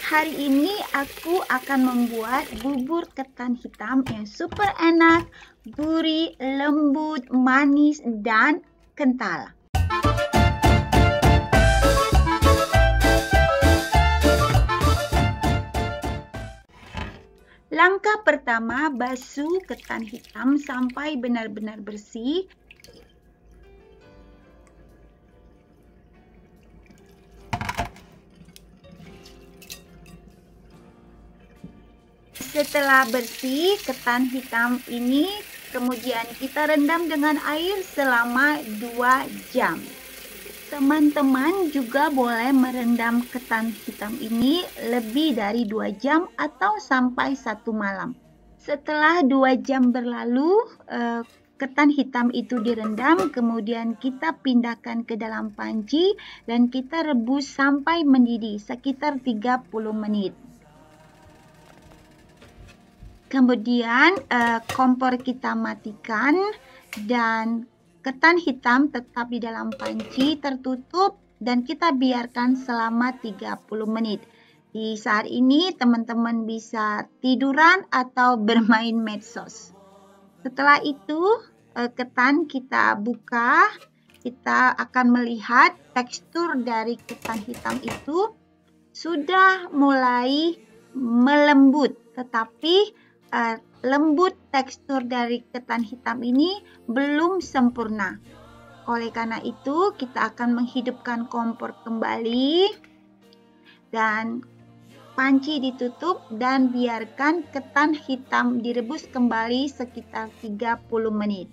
Hari ini aku akan membuat bubur ketan hitam yang super enak, gurih, lembut, manis, dan kental. Langkah pertama, basuh ketan hitam sampai benar-benar bersih. Setelah bersih, ketan hitam ini kemudian kita rendam dengan air selama 2 jam. Teman-teman juga boleh merendam ketan hitam ini lebih dari 2 jam atau sampai 1 malam. Setelah 2 jam berlalu, ketan hitam itu direndam, kemudian kita pindahkan ke dalam panci dan kita rebus sampai mendidih sekitar 30 menit. Kemudian kompor kita matikan dan ketan hitam tetap di dalam panci tertutup dan kita biarkan selama 30 menit. Di saat ini teman-teman bisa tiduran atau bermain medsos. Setelah itu ketan kita buka, kita akan melihat tekstur dari ketan hitam itu sudah mulai melembut, tetapi lembut tekstur dari ketan hitam ini belum sempurna. Oleh karena itu, kita akan menghidupkan kompor kembali dan panci ditutup dan biarkan ketan hitam direbus kembali sekitar 30 menit.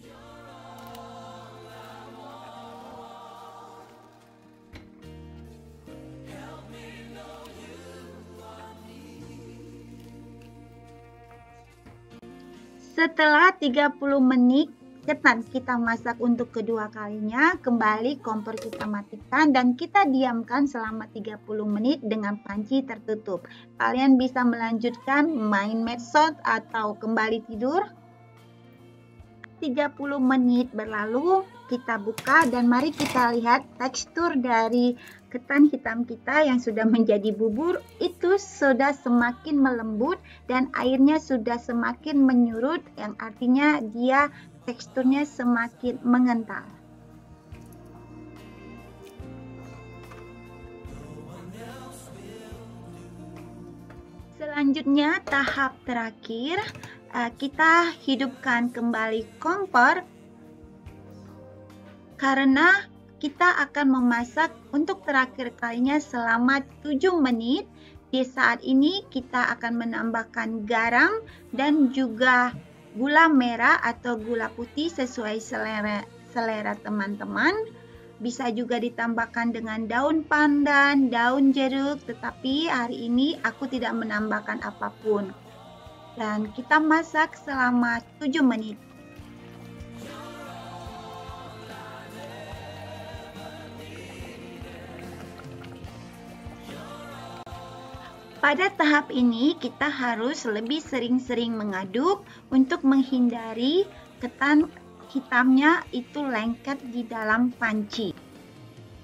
Setelah 30 menit ketan kita masak untuk kedua kalinya, kembali kompor kita matikan dan kita diamkan selama 30 menit dengan panci tertutup. Kalian bisa melanjutkan main medsos atau kembali tidur. 30 menit berlalu, kita buka dan mari kita lihat tekstur dari ketan hitam kita yang sudah menjadi bubur itu sudah semakin melembut dan airnya sudah semakin menyurut, yang artinya dia teksturnya semakin mengental. Selanjutnya tahap terakhir, kita hidupkan kembali kompor karena kita akan memasak untuk terakhir kalinya selama 7 menit. Di saat ini kita akan menambahkan garam dan juga gula merah atau gula putih sesuai selera teman-teman. Bisa juga ditambahkan dengan daun pandan, daun jeruk, tetapi hari ini aku tidak menambahkan apapun. Dan kita masak selama 7 menit. Pada tahap ini kita harus lebih sering-sering mengaduk untuk menghindari ketan hitamnya itu lengket di dalam panci.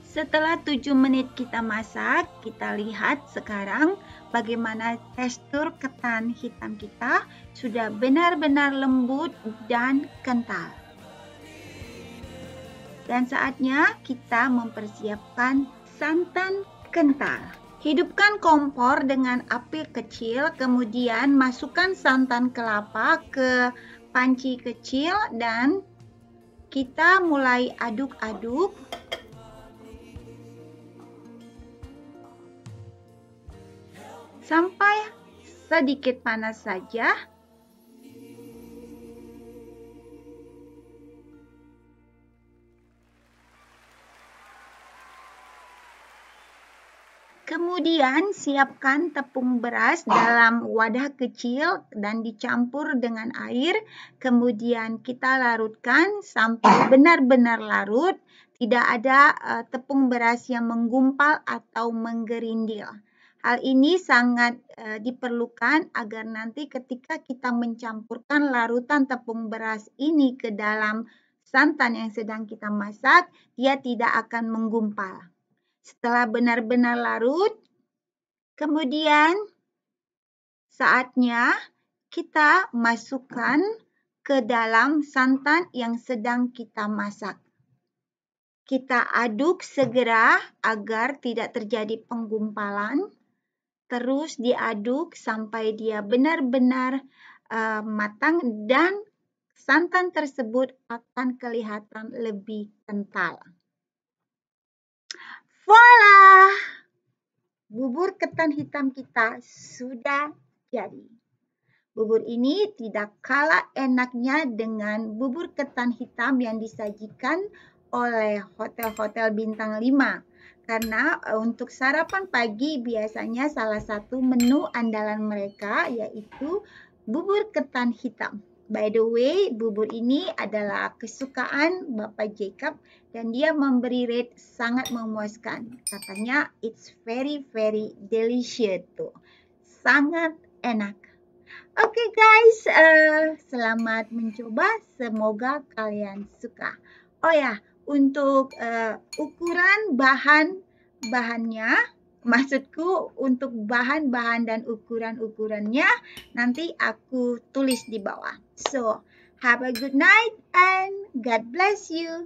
Setelah 7 menit kita masak, kita lihat sekarang bagaimana tekstur ketan hitam kita sudah benar-benar lembut dan kental. Dan saatnya kita mempersiapkan santan kental. Hidupkan kompor dengan api kecil, kemudian masukkan santan kelapa ke panci kecil dan kita mulai aduk-aduk. Sampai sedikit panas saja. Kemudian siapkan tepung beras dalam wadah kecil dan dicampur dengan air. Kemudian kita larutkan sampai benar-benar larut. Tidak ada tepung beras yang menggumpal atau menggerindil. Hal ini sangat diperlukan agar nanti ketika kita mencampurkan larutan tepung beras ini ke dalam santan yang sedang kita masak, dia tidak akan menggumpal. Setelah benar-benar larut, Kemudian saatnya kita masukkan ke dalam santan yang sedang kita masak. Kita aduk segera agar tidak terjadi penggumpalan. Terus diaduk sampai dia benar-benar matang dan santan tersebut akan kelihatan lebih kental. Voila! Bubur ketan hitam kita sudah jadi. Bubur ini tidak kalah enaknya dengan bubur ketan hitam yang disajikan oleh hotel-hotel bintang 5. Karena untuk sarapan pagi biasanya salah satu menu andalan mereka yaitu bubur ketan hitam. By the way, bubur ini adalah kesukaan Bapak Jacob dan dia memberi rate sangat memuaskan. Katanya it's very delicious tuh. Sangat enak. Oke guys, selamat mencoba. Semoga kalian suka. Oh ya, untuk ukuran bahannya, maksudku untuk bahan-bahan dan ukuran-ukurannya nanti aku tulis di bawah. So, have a good night and God bless you.